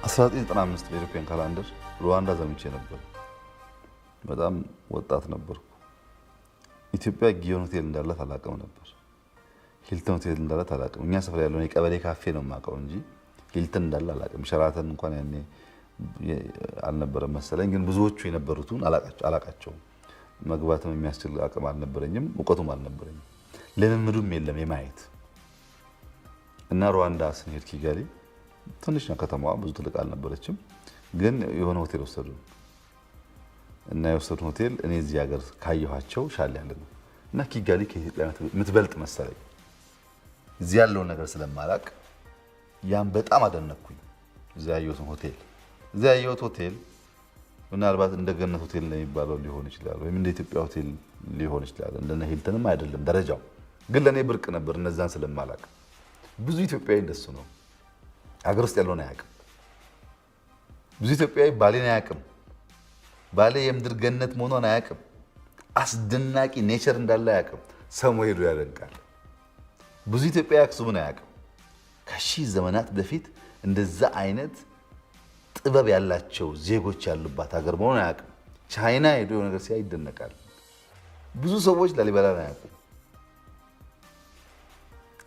1995 በኢትዮጵያን ካላንደር ሩዋንዳ ዘምቼ ነበር። በጣም ወጣት ነበርኩ። ኢትዮጵያ ጊዮን ሆቴል እንዳለ አላውቅም ነበር። ሂልተን ሆቴል እንዳለ አላውቅም። እኛ ሰፈር ያለው የቀበሌ ካፌ ነው የማውቀው እንጂ ሂልተን እንዳለ አላውቅም። ሸራተን እንኳን ያኔ አልነበረም መሰለኝ። ግን ብዙዎቹ የነበሩትን አላውቃቸውም። መግባትም የሚያስችል አቅም አልነበረኝም፣ እውቀቱም አልነበረኝም፣ ልምምዱም የለም የማየት እና ሩዋንዳ ስንሄድ ኪጋሊ ትንሽ ነው ከተማዋ፣ ብዙ ትልቅ አልነበረችም። ግን የሆነ ሆቴል ወሰዱን እና የወሰዱን ሆቴል እኔ እዚህ ሀገር ካየኋቸው ሻል ያለ ነው እና ኪጋሊ ከኢትዮጵያ የምትበልጥ መሰለኝ። እዚህ ያለውን ነገር ስለማላቅ ያን በጣም አደነኩኝ። እዚህ ያየሁት ሆቴል ምናልባት እንደ ገነት ሆቴል እንደሚባለው ሊሆን ይችላል፣ ወይም እንደ ኢትዮጵያ ሆቴል ሊሆን ይችላል። እንደነ ሂልተንም አይደለም ደረጃው፣ ግን ለኔ ብርቅ ነበር እነዛን ስለማላቅ። ብዙ ኢትዮጵያዊ እንደሱ ነው። ሀገር ውስጥ ያለውን አያውቅም። ብዙ ኢትዮጵያዊ ባሌን አያውቅም። ባሌ የምድር ገነት መሆኗን አያውቅም። አስደናቂ ኔቸር እንዳለ አያውቅም። ሰሞ ሄዶ ያደንቃል። ብዙ ኢትዮጵያዊ አክሱምን አያውቅም። ከሺህ ዘመናት በፊት እንደዛ አይነት ጥበብ ያላቸው ዜጎች ያሉባት ሀገር መሆኗን አያውቅም። ቻይና ሄዶ የሆነ ነገር ሲያይ ይደነቃል። ብዙ ሰዎች ላሊበላን አያውቁም።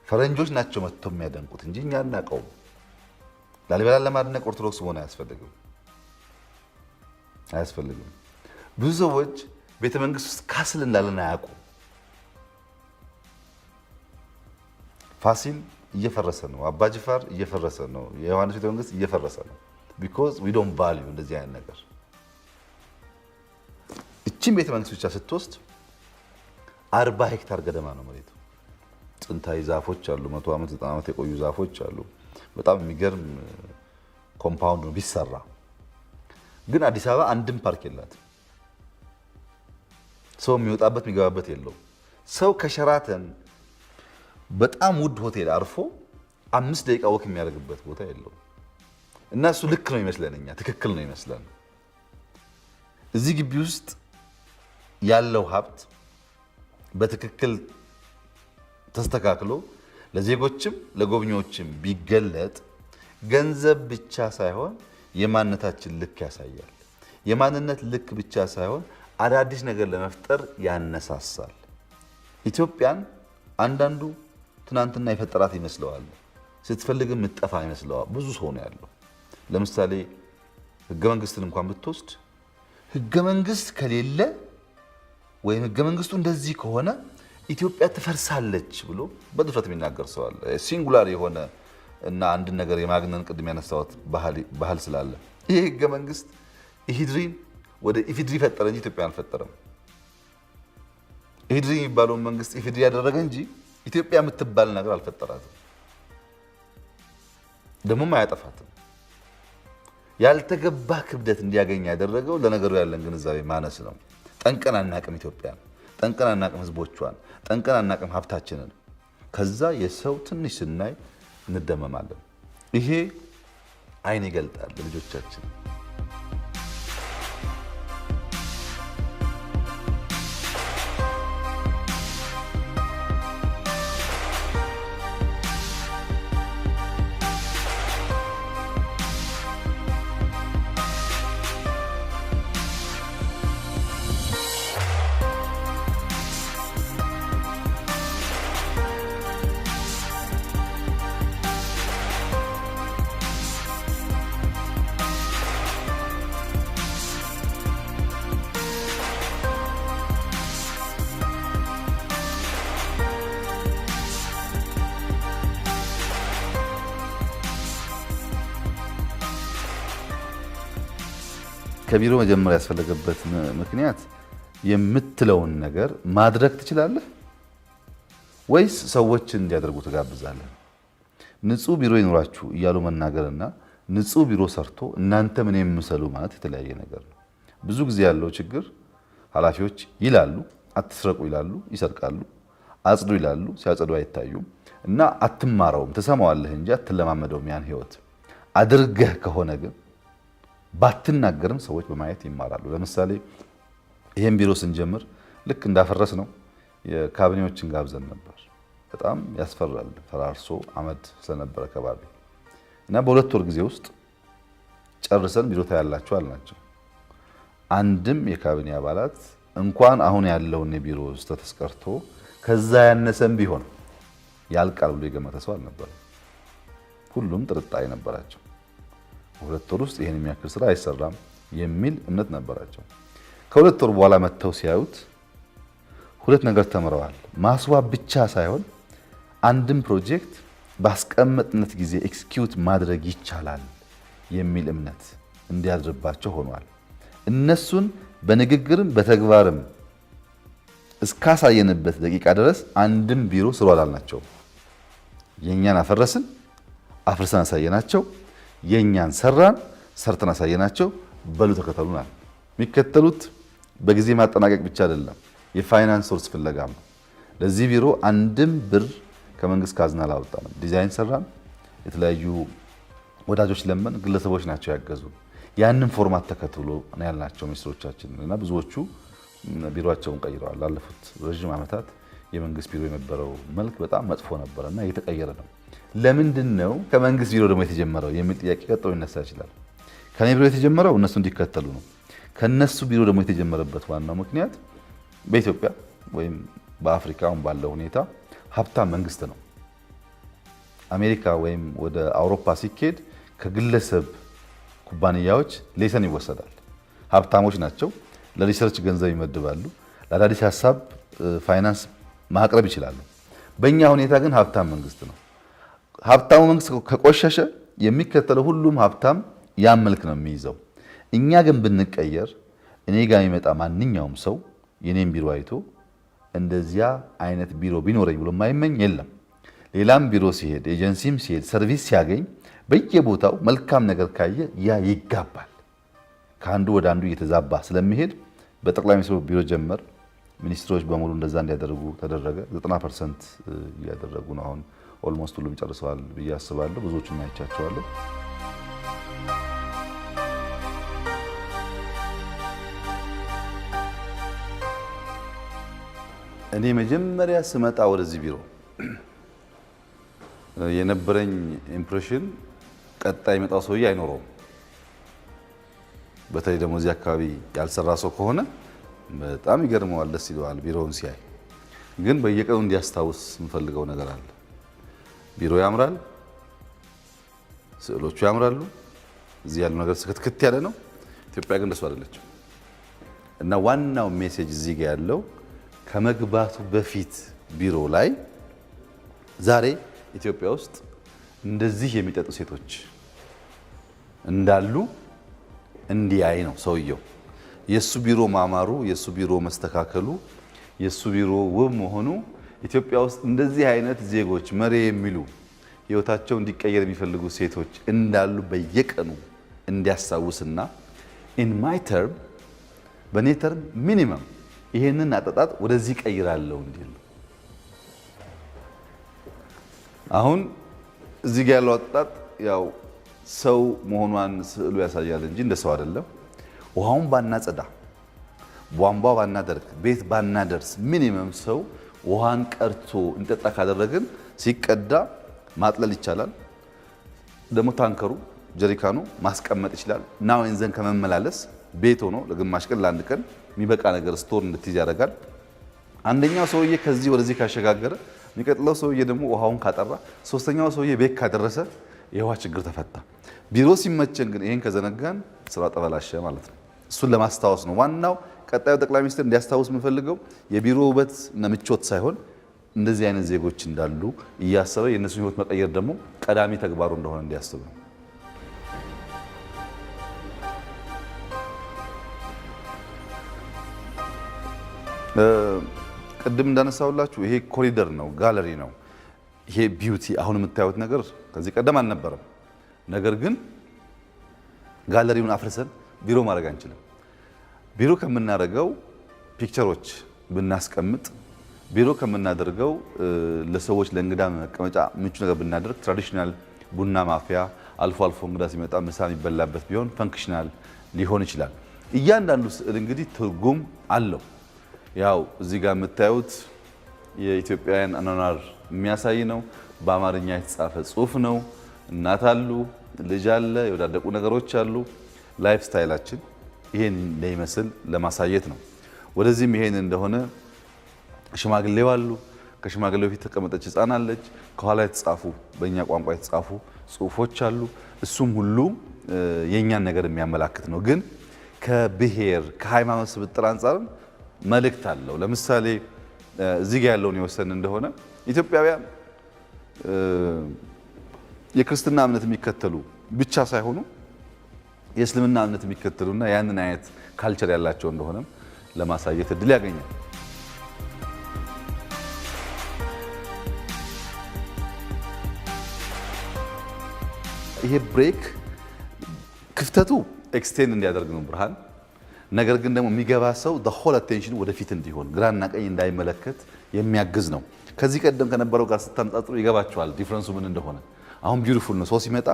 ፈረንጆች ናቸው መጥተው የሚያደንቁት እንጂ እኛ አናውቀውም። ላሊበላን ለማድነቅ ኦርቶዶክስ መሆን አያስፈልግም። ብዙ ሰዎች ቤተ መንግስት ውስጥ ካስል እንዳለን አያውቁም። ፋሲል እየፈረሰ ነው። አባጅፋር እየፈረሰ ነው። የዮሐንስ ቤተ መንግስት እየፈረሰ ነው። ቢኮዝ ዊ ዶንት ቫልዩ እንደዚህ አይነት ነገር። እቺን ቤተ መንግስት ብቻ ስትወስድ 40 ሄክታር ገደማ ነው መሬቱ። ጥንታዊ ዛፎች አሉ። 100 ዓመት 90 ዓመት የቆዩ ዛፎች አሉ። በጣም የሚገርም ኮምፓውንድ ነው ቢሰራ። ግን አዲስ አበባ አንድም ፓርክ የላትም። ሰው የሚወጣበት የሚገባበት የለውም። ሰው ከሸራተን በጣም ውድ ሆቴል አርፎ 5 ደቂቃ ወክ የሚያደርግበት ቦታ የለውም። እና እሱ ልክ ነው ይመስለን፣ እኛ ትክክል ነው ይመስለን። እዚህ ግቢ ውስጥ ያለው ሀብት በትክክል ተስተካክሎ ለዜጎችም ለጎብኚዎችም ቢገለጥ ገንዘብ ብቻ ሳይሆን የማንነታችን ልክ ያሳያል። የማንነት ልክ ብቻ ሳይሆን አዳዲስ ነገር ለመፍጠር ያነሳሳል። ኢትዮጵያን አንዳንዱ ትናንትና የፈጠራት ይመስለዋል፣ ስትፈልግም ምጠፋ ይመስለዋል። ብዙ ሰው ነው ያለው። ለምሳሌ ህገ መንግስትን እንኳን ብትወስድ ህገ መንግስት ከሌለ ወይም ህገ መንግስቱ እንደዚህ ከሆነ ኢትዮጵያ ትፈርሳለች ብሎ በድፍረት የሚናገር ሰው አለ። ሲንጉላር የሆነ እና አንድ ነገር የማግነን ቅድም ያነሳሁት ባህል ስላለ ይሄ ህገ መንግስት ኢሂድሪን ወደ ኢፊድሪ ፈጠረ እንጂ ኢትዮጵያን አልፈጠረም። ኢሂድሪ የሚባለውን መንግስት ኢፊድሪ ያደረገ እንጂ ኢትዮጵያ የምትባል ነገር አልፈጠራትም፣ ደግሞም አያጠፋትም። ያልተገባ ክብደት እንዲያገኝ ያደረገው ለነገሩ ያለን ግንዛቤ ማነስ ነው። ጠንቀን አናቅም ኢትዮጵያን፣ ጠንቀን አናቅም ህዝቦቿን፣ ጠንቀን አናቅም ሀብታችንን። ከዛ የሰው ትንሽ ስናይ እንደመማለን። ይሄ አይን ይገልጣል ለልጆቻችን። ከቢሮ መጀመር ያስፈለገበት ምክንያት የምትለውን ነገር ማድረግ ትችላለህ ወይስ ሰዎችን እንዲያደርጉ ትጋብዛለህ? ንጹህ ቢሮ ይኖራችሁ እያሉ መናገርና ንጹህ ቢሮ ሰርቶ እናንተ ምን የምሰሉ ማለት የተለያየ ነገር ነው። ብዙ ጊዜ ያለው ችግር ኃላፊዎች ይላሉ አትስረቁ ይላሉ፣ ይሰርቃሉ። አጽዱ ይላሉ፣ ሲያጸዱ አይታዩም። እና አትማረውም፣ ትሰማዋለህ እንጂ አትለማመደውም። ያን ህይወት አድርገህ ከሆነ ግን ባትናገርም ሰዎች በማየት ይማራሉ። ለምሳሌ ይሄን ቢሮ ስንጀምር ልክ እንዳፈረስ ነው የካቢኔዎችን ጋብዘን ነበር። በጣም ያስፈራል፣ ፈራርሶ አመድ ስለነበረ ከባቢ እና በሁለት ወር ጊዜ ውስጥ ጨርሰን ቢሮ ታያላችሁ አልናቸው። አንድም የካቢኔ አባላት እንኳን አሁን ያለውን የቢሮ ስታተስ ቀርቶ ከዛ ያነሰም ቢሆን ያልቃል ብሎ የገመተ ሰው አልነበረም። ሁሉም ጥርጣሬ ነበራቸው። በሁለት ወር ውስጥ ይሄን የሚያክል ስራ አይሰራም የሚል እምነት ነበራቸው። ከሁለት ወር በኋላ መጥተው ሲያዩት ሁለት ነገር ተምረዋል። ማስዋብ ብቻ ሳይሆን አንድም ፕሮጀክት ባስቀመጥነት ጊዜ ኤክስኪዩት ማድረግ ይቻላል የሚል እምነት እንዲያድርባቸው ሆኗል። እነሱን በንግግርም በተግባርም እስካሳየንበት ደቂቃ ድረስ አንድም ቢሮ ስሩ አላልናቸው። የኛን አፈረስን፣ አፍርሰን አሳየናቸው። የኛን ሰራን፣ ሰርተን አሳየናቸው። በሉ ተከተሉናል። የሚከተሉት በጊዜ ማጠናቀቅ ብቻ አይደለም፣ የፋይናንስ ሶርስ ፍለጋም ነው። ለዚህ ቢሮ አንድም ብር ከመንግስት ካዝና አላወጣንም። ዲዛይን ሰራን፣ የተለያዩ ወዳጆች ለመን፣ ግለሰቦች ናቸው ያገዙ። ያንን ፎርማት ተከትሎ ነው ያልናቸው ሚኒስትሮቻችን እና ብዙዎቹ ቢሮአቸውን ቀይረዋል። ላለፉት ረጅም ዓመታት የመንግስት ቢሮ የነበረው መልክ በጣም መጥፎ ነበርና እየተቀየረ ነው። ለምንድን ነው ከመንግስት ቢሮ ደግሞ የተጀመረው የሚል ጥያቄ ቀጥሎ ይነሳ ይችላል። ከኔ ቢሮ የተጀመረው እነሱ እንዲከተሉ ነው። ከነሱ ቢሮ ደግሞ የተጀመረበት ዋናው ምክንያት በኢትዮጵያ ወይም በአፍሪካ አሁን ባለው ሁኔታ ሀብታም መንግስት ነው። አሜሪካ ወይም ወደ አውሮፓ ሲኬድ ከግለሰብ ኩባንያዎች ሌሰን ይወሰዳል። ሀብታሞች ናቸው፣ ለሪሰርች ገንዘብ ይመድባሉ፣ ለአዳዲስ ሀሳብ ፋይናንስ ማቅረብ ይችላሉ። በእኛ ሁኔታ ግን ሀብታም መንግስት ነው። ሀብታሙ መንግስት ከቆሸሸ የሚከተለው ሁሉም ሀብታም ያን መልክ ነው የሚይዘው። እኛ ግን ብንቀየር እኔ ጋር የሚመጣ ማንኛውም ሰው የኔን ቢሮ አይቶ እንደዚያ አይነት ቢሮ ቢኖረኝ ብሎ የማይመኝ የለም። ሌላም ቢሮ ሲሄድ ኤጀንሲም ሲሄድ ሰርቪስ ሲያገኝ በየቦታው መልካም ነገር ካየ ያ ይጋባል። ከአንዱ ወደ አንዱ እየተዛባ ስለሚሄድ በጠቅላይ ሚኒስትሩ ቢሮ ጀመር። ሚኒስትሮች በሙሉ እንደዛ እንዲያደርጉ ተደረገ። 90% እያደረጉ ነው። አሁን ኦልሞስት ሁሉም ጨርሰዋል ብዬ አስባለሁ። ብዙዎቹን አይቻቸዋለሁ። እኔ መጀመሪያ ስመጣ ወደዚህ ቢሮ የነበረኝ ኢምፕሬሽን ቀጣይ የመጣው ሰውዬ አይኖረውም። በተለይ ደግሞ እዚህ አካባቢ ያልሰራ ሰው ከሆነ በጣም ይገርመዋል፣ ደስ ይለዋል ቢሮውን ሲያይ። ግን በየቀኑ እንዲያስታውስ የምፈልገው ነገር አለ። ቢሮ ያምራል፣ ስዕሎቹ ያምራሉ፣ እዚህ ያለው ነገር ስክትክት ያለ ነው። ኢትዮጵያ ግን እንደሱ አይደለችም። እና ዋናው ሜሴጅ እዚህ ጋር ያለው ከመግባቱ በፊት ቢሮ ላይ ዛሬ ኢትዮጵያ ውስጥ እንደዚህ የሚጠጡ ሴቶች እንዳሉ እንዲያይ ነው ሰውየው። የሱ ቢሮ ማማሩ፣ የሱ ቢሮ መስተካከሉ፣ የሱ ቢሮ ውብ መሆኑ ኢትዮጵያ ውስጥ እንደዚህ አይነት ዜጎች መሪ የሚሉ ህይወታቸው እንዲቀየር የሚፈልጉ ሴቶች እንዳሉ በየቀኑ እንዲያስታውስና ኢን ማይ ተርም በኔ ተርም ሚኒመም ይሄንን አጠጣጥ ወደዚህ ቀይራለሁ እንዲል። አሁን እዚህ ጋር ያለው አጠጣጥ ያው ሰው መሆኗን ስዕሉ ያሳያል እንጂ እንደ ሰው አይደለም። ውሃውን ባናጸዳ፣ ቧንቧ ባናደርግ፣ ቤት ባናደርስ ሚኒመም ሰው ውሃን ቀርቶ እንጠጣ ካደረግን ሲቀዳ ማጥለል ይቻላል። ደግሞ ታንከሩ ጀሪካኑ ማስቀመጥ ይችላል። ናው እንዘን ከመመላለስ ቤት ሆኖ ለግማሽ ቀን ለአንድ ቀን የሚበቃ ነገር ስቶር እንድትይዝ ያደርጋል። አንደኛው ሰውዬ ከዚህ ወደዚህ ካሸጋገረ የሚቀጥለው ሰውዬ ደግሞ ውሃውን ካጠራ፣ ሶስተኛው ሰውዬ ቤት ካደረሰ የውሃ ችግር ተፈታ። ቢሮ ሲመቸን ግን ይሄን ከዘነጋን ስራ ጠበላሸ ማለት ነው። እሱን ለማስታወስ ነው ዋናው። ቀጣዩ ጠቅላይ ሚኒስትር እንዲያስታውስ የምፈልገው የቢሮ ውበት እና ምቾት ሳይሆን እንደዚህ አይነት ዜጎች እንዳሉ እያሰበ የእነሱን ህይወት መቀየር ደግሞ ቀዳሚ ተግባሩ እንደሆነ እንዲያስብ ነው። ቅድም እንዳነሳውላችሁ ይሄ ኮሪደር ነው፣ ጋለሪ ነው። ይሄ ቢዩቲ አሁን የምታዩት ነገር ከዚህ ቀደም አልነበረም። ነገር ግን ጋለሪውን አፍርሰን ቢሮ ማድረግ አንችልም። ቢሮ ከምናደርገው ፒክቸሮች ብናስቀምጥ፣ ቢሮ ከምናደርገው ለሰዎች ለእንግዳ መቀመጫ ምቹ ነገር ብናደርግ፣ ትራዲሽናል ቡና ማፍያ፣ አልፎ አልፎ እንግዳ ሲመጣ ምሳ የሚበላበት ቢሆን ፈንክሽናል ሊሆን ይችላል። እያንዳንዱ ስዕል እንግዲህ ትርጉም አለው። ያው እዚህ ጋር የምታዩት የኢትዮጵያውያን አኗኗር የሚያሳይ ነው። በአማርኛ የተጻፈ ጽሑፍ ነው። እናት አሉ፣ ልጅ አለ፣ የወዳደቁ ነገሮች አሉ። ላይፍ ስታይላችን ይሄን እንደሚመስል ለማሳየት ነው። ወደዚህም ይሄን እንደሆነ ሽማግሌው አሉ። ከሽማግሌው ፊት ተቀመጠች ህፃን አለች። ከኋላ የተጻፉ በእኛ ቋንቋ የተጻፉ ጽሁፎች አሉ። እሱም ሁሉ የኛን ነገር የሚያመላክት ነው። ግን ከብሔር ከሃይማኖት ስብጥር አንጻርም መልእክት አለው። ለምሳሌ እዚህ ጋር ያለውን የወሰን እንደሆነ ኢትዮጵያውያን የክርስትና እምነት የሚከተሉ ብቻ ሳይሆኑ የእስልምና እምነት የሚከተሉና ያንን አይነት ካልቸር ያላቸው እንደሆነም ለማሳየት እድል ያገኛል። ይሄ ብሬክ ክፍተቱ ኤክስቴንድ እንዲያደርግ ነው ብርሃን። ነገር ግን ደግሞ የሚገባ ሰው the whole attention ወደፊት እንዲሆን ግራና ቀኝ እንዳይመለከት የሚያግዝ ነው። ከዚህ ቀደም ከነበረው ጋር ስታነጻጽሩ ይገባቸዋል ዲፍረንሱ ምን እንደሆነ። አሁን ቢዩቲፉል ነው። ሰው ሲመጣ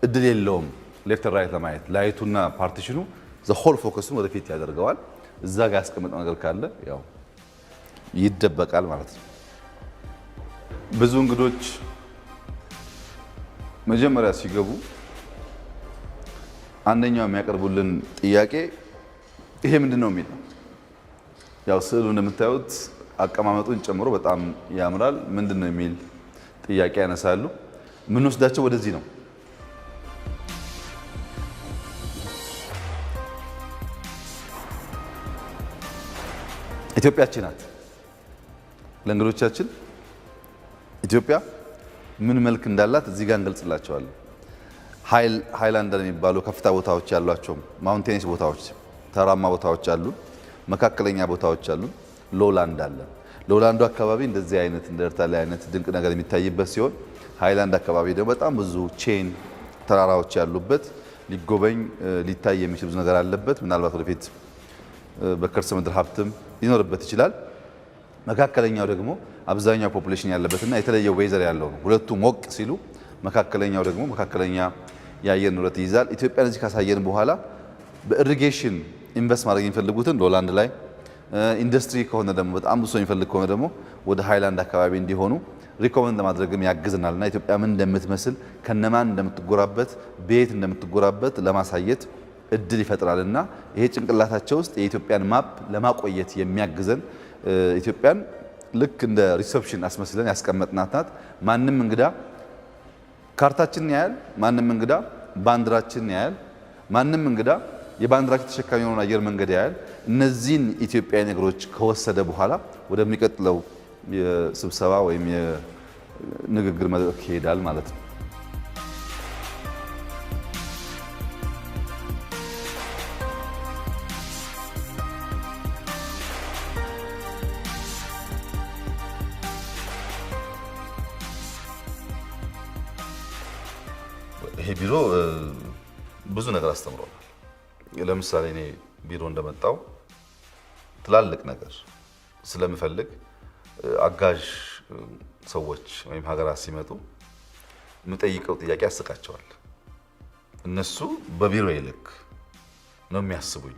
እድል የለውም ሌፍት ራይት ለማየት። ላይቱና ፓርቲሽኑ the whole ፎከሱን ወደፊት ያደርገዋል። እዛ ጋር ያስቀመጠው ነገር ካለ ያው ይደበቃል ማለት ነው። ብዙ እንግዶች መጀመሪያ ሲገቡ አንደኛው የሚያቀርቡልን ጥያቄ ይሄ ምንድነው የሚል ነው። ያው ስዕሉ እንደምታዩት አቀማመጡን ጨምሮ በጣም ያምራል። ምንድነው የሚል ጥያቄ ያነሳሉ። ምን ወስዳቸው ወደዚህ ነው። ኢትዮጵያችን ናት። ለእንግዶቻችን ኢትዮጵያ ምን መልክ እንዳላት እዚህ ጋር እንገልጽላቸዋለን። ሃይላንደር የሚባሉ ከፍታ ቦታዎች ያሏቸው ማውንቴንስ ቦታዎች፣ ተራማ ቦታዎች አሉ። መካከለኛ ቦታዎች አሉ። ሎላንድ አለ። ሎላንዱ አካባቢ እንደዚህ አይነት እንደ ኤርታሌ አይነት ድንቅ ነገር የሚታይበት ሲሆን ሃይላንድ አካባቢ ደግሞ በጣም ብዙ ቼን ተራራዎች ያሉበት ሊጎበኝ ሊታይ የሚችል ብዙ ነገር አለበት። ምናልባት ወደፊት በከርሰ ምድር ሀብትም ሊኖርበት ይችላል። መካከለኛው ደግሞ አብዛኛው ፖፑሌሽን ያለበትና የተለየ ዌዘር ያለው ነው። ሁለቱ ሞቅ ሲሉ መካከለኛው ደግሞ መካከለኛ የአየር ንብረት ይይዛል። ኢትዮጵያን እዚህ ካሳየን በኋላ በኢሪጌሽን ኢንቨስት ማድረግ የሚፈልጉትን ሎላንድ ላይ፣ ኢንዱስትሪ ከሆነ ደግሞ በጣም ብዙ የሚፈልግ ከሆነ ደግሞ ወደ ሃይላንድ አካባቢ እንዲሆኑ ሪኮመንድ ለማድረግም ያግዝናልና ኢትዮጵያ ምን እንደምትመስል ከነማን እንደምትጎራበት ቤት እንደምትጎራበት ለማሳየት እድል ይፈጥራልና ይሄ ጭንቅላታቸው ውስጥ የኢትዮጵያን ማፕ ለማቆየት የሚያግዘን ኢትዮጵያን ልክ እንደ ሪሰፕሽን አስመስለን ያስቀመጥናት ናት። ማንም እንግዳ ካርታችንን ያያል። ማንም እንግዳ ባንዲራችንን ያያል። ማንም እንግዳ የባንዲራችን ተሸካሚ የሆነውን አየር መንገድ ያያል። እነዚህን ኢትዮጵያዊ ነገሮች ከወሰደ በኋላ ወደሚቀጥለው የስብሰባ ወይም የንግግር መድረክ ይሄዳል ማለት ነው። ይሄ ቢሮ ብዙ ነገር አስተምሮናል። ለምሳሌ እኔ ቢሮ እንደመጣው ትላልቅ ነገር ስለምፈልግ አጋዥ ሰዎች ወይም ሀገራት ሲመጡ የምጠይቀው ጥያቄ ያስቃቸዋል። እነሱ በቢሮ ይልክ ነው የሚያስቡኝ።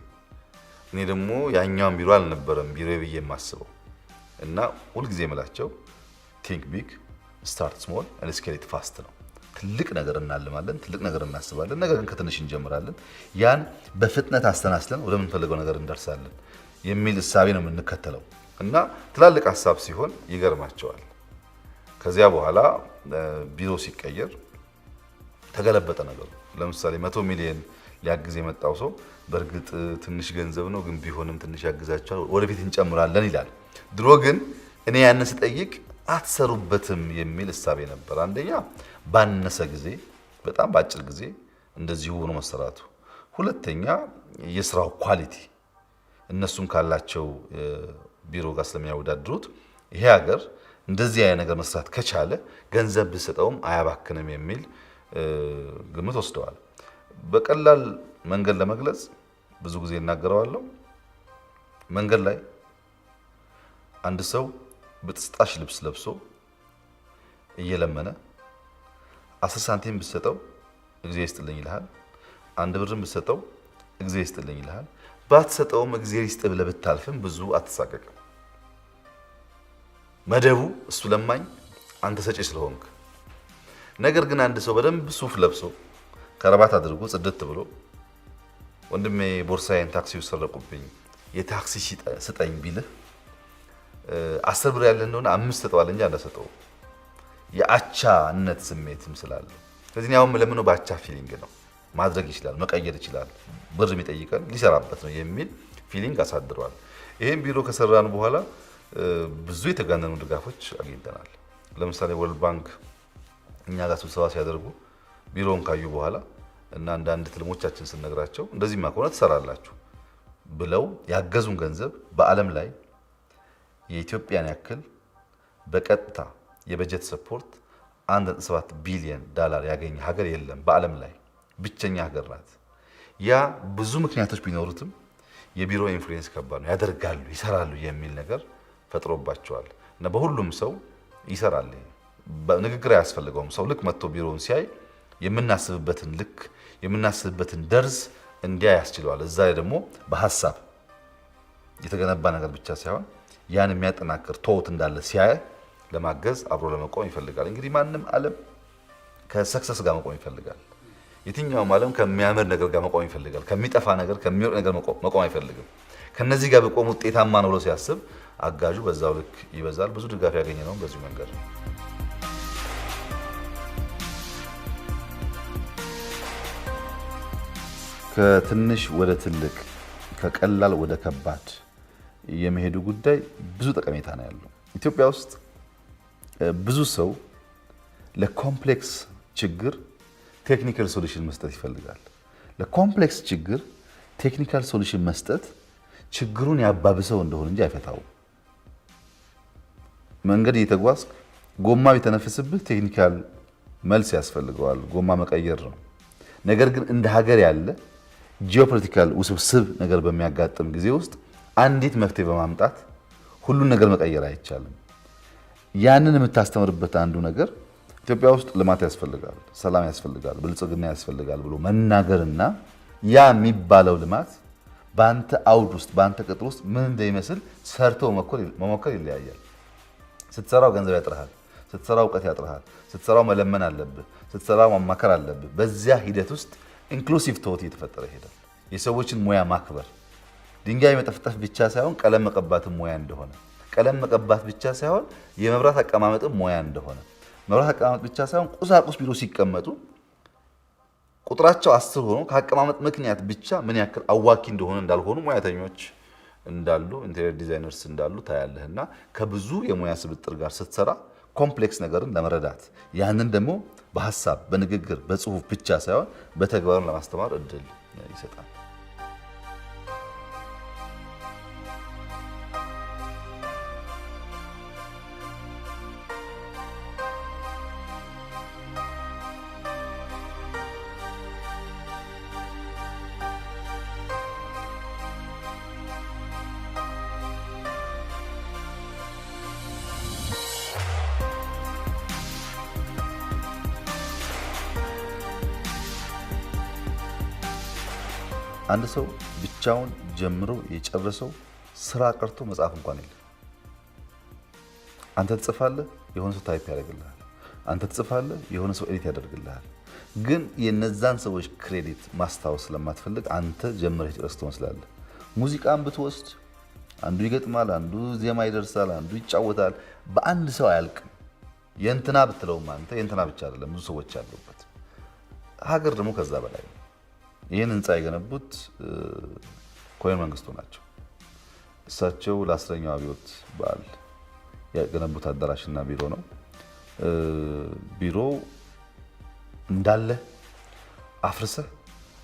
እኔ ደግሞ ያኛውን ቢሮ አልነበረም ቢሮ ብዬ የማስበው እና ሁልጊዜ የምላቸው ቲንክ ቢግ ስታርት ስሞል ኤንድ ስኬል ኢት ፋስት ነው። ትልቅ ነገር እናልማለን፣ ትልቅ ነገር እናስባለን። ነገር ግን ከትንሽ እንጀምራለን። ያን በፍጥነት አስተናስለን ወደምንፈልገው ነገር እንደርሳለን የሚል እሳቤ ነው የምንከተለው እና ትላልቅ ሀሳብ ሲሆን ይገርማቸዋል። ከዚያ በኋላ ቢሮ ሲቀየር ተገለበጠ ነገሩ። ለምሳሌ 100 ሚሊዮን ሊያግዝ የመጣው ሰው በእርግጥ ትንሽ ገንዘብ ነው፣ ግን ቢሆንም ትንሽ ያግዛቸዋል፣ ወደፊት እንጨምራለን ይላል። ድሮ ግን እኔ ያን ስጠይቅ አትሰሩበትም የሚል እሳቤ ነበር። አንደኛ ባነሰ ጊዜ በጣም በአጭር ጊዜ እንደዚሁ ሆኖ መሰራቱ፣ ሁለተኛ የስራው ኳሊቲ እነሱም ካላቸው ቢሮ ጋር ስለሚያወዳድሩት ይሄ ሀገር እንደዚህ አይነት ነገር መስራት ከቻለ ገንዘብ ብሰጠውም አያባክንም የሚል ግምት ወስደዋል። በቀላል መንገድ ለመግለጽ ብዙ ጊዜ እናገረዋለሁ። መንገድ ላይ አንድ ሰው በጥስጣሽ ልብስ ለብሶ እየለመነ 10 ሳንቲም ብትሰጠው እግዚአብሔር ይስጥልኝ ይልሃል። 1 ብርም ብትሰጠው እግዚአብሔር ይስጥልኝ ይልሃል። ባትሰጠውም እግዚአብሔር ይስጥ ብለህ ብታልፍም ብዙ አትሳቀቅም። መደቡ እሱ ለማኝ አንተ ሰጪ ስለሆንክ። ነገር ግን አንድ ሰው በደንብ ሱፍ ለብሶ ከረባት አድርጎ ጽድት ብሎ ወንድሜ ቦርሳዬን ታክሲ ውስጥ ሰረቁብኝ የታክሲ ስጠኝ ቢልህ 10 ብር ያለ እንደሆነ 5 ተጠዋል እንጂ አንደሰጠው የአቻነት ስሜትም ስላለ ስለዚህ ያውም ለምነው ባቻ ፊሊንግ ነው ማድረግ ይችላል መቀየር ይችላል ብር የሚጠይቀን ሊሰራበት ነው የሚል ፊሊንግ አሳድሯል። ይሄን ቢሮ ከሰራን በኋላ ብዙ የተጋነኑ ድጋፎች አግኝተናል። ለምሳሌ ወርልድ ባንክ እኛ ጋር ስብሰባ ሲያደርጉ ቢሮውን ካዩ በኋላ እና አንዳንድ ትልሞቻችን ስንነግራቸው እንደዚህማ ከሆነ ትሰራላችሁ ብለው ያገዙን ገንዘብ በዓለም ላይ የኢትዮጵያን ያክል በቀጥታ የበጀት ሰፖርት 1.7 ቢሊዮን ዶላር ያገኘ ሀገር የለም በዓለም ላይ ብቸኛ ሀገር ናት። ያ ብዙ ምክንያቶች ቢኖሩትም የቢሮ ኢንፍሉዌንስ ከባድ ነው። ያደርጋሉ ይሰራሉ የሚል ነገር ፈጥሮባቸዋል እና በሁሉም ሰው ይሰራል። በንግግር አያስፈልገውም። ሰው ልክ መጥቶ ቢሮውን ሲያይ የምናስብበትን ልክ የምናስብበትን ደርዝ እንዲያ ያስችለዋል። እዛ ላይ ደግሞ በሐሳብ የተገነባ ነገር ብቻ ሳይሆን ያን የሚያጠናክር ቶት እንዳለ ሲያይ ለማገዝ አብሮ ለመቆም ይፈልጋል። እንግዲህ ማንም ዓለም ከሰክሰስ ጋር መቆም ይፈልጋል። የትኛውም ዓለም ከሚያምር ነገር ጋር መቆም ይፈልጋል። ከሚጠፋ ነገር ከሚወርድ ነገር መቆም አይፈልግም። ከነዚህ ጋር በቆም ውጤታማ ነው ብሎ ሲያስብ አጋዡ በዛው ልክ ይበዛል። ብዙ ድጋፍ ያገኘ ነው በዚህ መንገድ ነው። ከትንሽ ወደ ትልቅ ከቀላል ወደ ከባድ የመሄዱ ጉዳይ ብዙ ጠቀሜታ ነው ያለው። ኢትዮጵያ ውስጥ ብዙ ሰው ለኮምፕሌክስ ችግር ቴክኒካል ሶሉሽን መስጠት ይፈልጋል። ለኮምፕሌክስ ችግር ቴክኒካል ሶሉሽን መስጠት ችግሩን ያባብሰው እንደሆነ እንጂ አይፈታውም። መንገድ እየተጓዝክ ጎማ ቢተነፍስብህ ቴክኒካል መልስ ያስፈልገዋል፣ ጎማ መቀየር ነው። ነገር ግን እንደ ሀገር ያለ ጂኦፖለቲካል ውስብስብ ነገር በሚያጋጥም ጊዜ ውስጥ አንዲት መፍትሄ በማምጣት ሁሉን ነገር መቀየር አይቻልም። ያንን የምታስተምርበት አንዱ ነገር ኢትዮጵያ ውስጥ ልማት ያስፈልጋል፣ ሰላም ያስፈልጋል፣ ብልጽግና ያስፈልጋል ብሎ መናገርና ያ የሚባለው ልማት በአንተ አውድ ውስጥ በአንተ ቅጥር ውስጥ ምን እንደሚመስል ሰርቶ መሞከር ይለያያል። ስትሰራው ገንዘብ ያጥርሃል፣ ስትሰራው እውቀት ያጥርሃል፣ ስትሰራው መለመን አለብህ፣ ስትሰራው ማማከር አለብህ። በዚያ ሂደት ውስጥ ኢንክሉሲቭ ቶት እየተፈጠረ ይሄዳል። የሰዎችን ሙያ ማክበር ድንጋይ መጠፍጠፍ ብቻ ሳይሆን ቀለም መቀባትም ሙያ እንደሆነ፣ ቀለም መቀባት ብቻ ሳይሆን የመብራት አቀማመጥም ሙያ እንደሆነ፣ መብራት አቀማመጥ ብቻ ሳይሆን ቁሳቁስ ቢሮ ሲቀመጡ ቁጥራቸው 10 ሆኖ ከአቀማመጥ ምክንያት ብቻ ምን ያክል አዋኪ እንደሆነ እንዳልሆኑ ሙያተኞች እንዳሉ ኢንቴሪየር ዲዛይነርስ እንዳሉ ታያለህና ከብዙ የሙያ ስብጥር ጋር ስትሰራ ኮምፕሌክስ ነገርን ለመረዳት ያንን ደግሞ በሐሳብ በንግግር በጽሁፍ ብቻ ሳይሆን በተግባር ለማስተማር እድል ይሰጣል። አንድ ሰው ብቻውን ጀምሮ የጨረሰው ስራ ቀርቶ መጽሐፍ እንኳን የለም። አንተ ትጽፋለህ፣ የሆነ ሰው ታይፕ ያደርግልሃል። አንተ ትጽፋለህ፣ የሆነ ሰው ኤዲት ያደርግልሃል። ግን የነዛን ሰዎች ክሬዲት ማስታወስ ስለማትፈልግ አንተ ጀምረህ ጨርሰህ ትመስላለህ። ሙዚቃን ብትወስድ አንዱ ይገጥማል፣ አንዱ ዜማ ይደርሳል፣ አንዱ ይጫወታል። በአንድ ሰው አያልቅም። የእንትና ብትለውም አንተ የእንትና ብቻ አይደለም፣ ብዙ ሰዎች ያሉበት ሀገር ደግሞ ከዛ በላይ ነው። ይህን ህንፃ የገነቡት ኮሎኔል መንግስቱ ናቸው። እሳቸው ለ10ኛው አብዮት በዓል የገነቡት አዳራሽና ቢሮ ነው። ቢሮው እንዳለ አፍርሰህ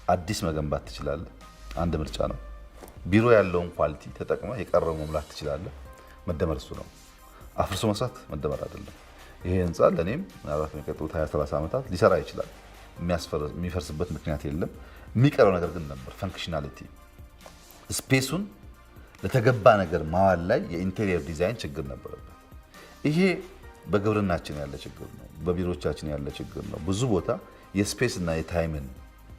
አዲስ መገንባት ትችላለህ። አንድ ምርጫ ነው። ቢሮ ያለውን ኳሊቲ ተጠቅመህ የቀረው መሙላት ትችላለህ። መደመር እሱ ነው። አፍርሶ መስራት መደመር አይደለም። ይሄ ህንፃ ለኔም ምናልባት የሚቀጥሉት 20-30 ዓመታት ሊሰራ ይችላል። የሚፈርስበት ምክንያት የለም። የሚቀረው ነገር ግን ነበር ፈንክሽናሊቲ፣ ስፔሱን ለተገባ ነገር ማዋል ላይ የኢንቴሪየር ዲዛይን ችግር ነበረበት። ይሄ በግብርናችን ያለ ችግር ነው፣ በቢሮቻችን ያለ ችግር ነው። ብዙ ቦታ የስፔስ እና የታይምን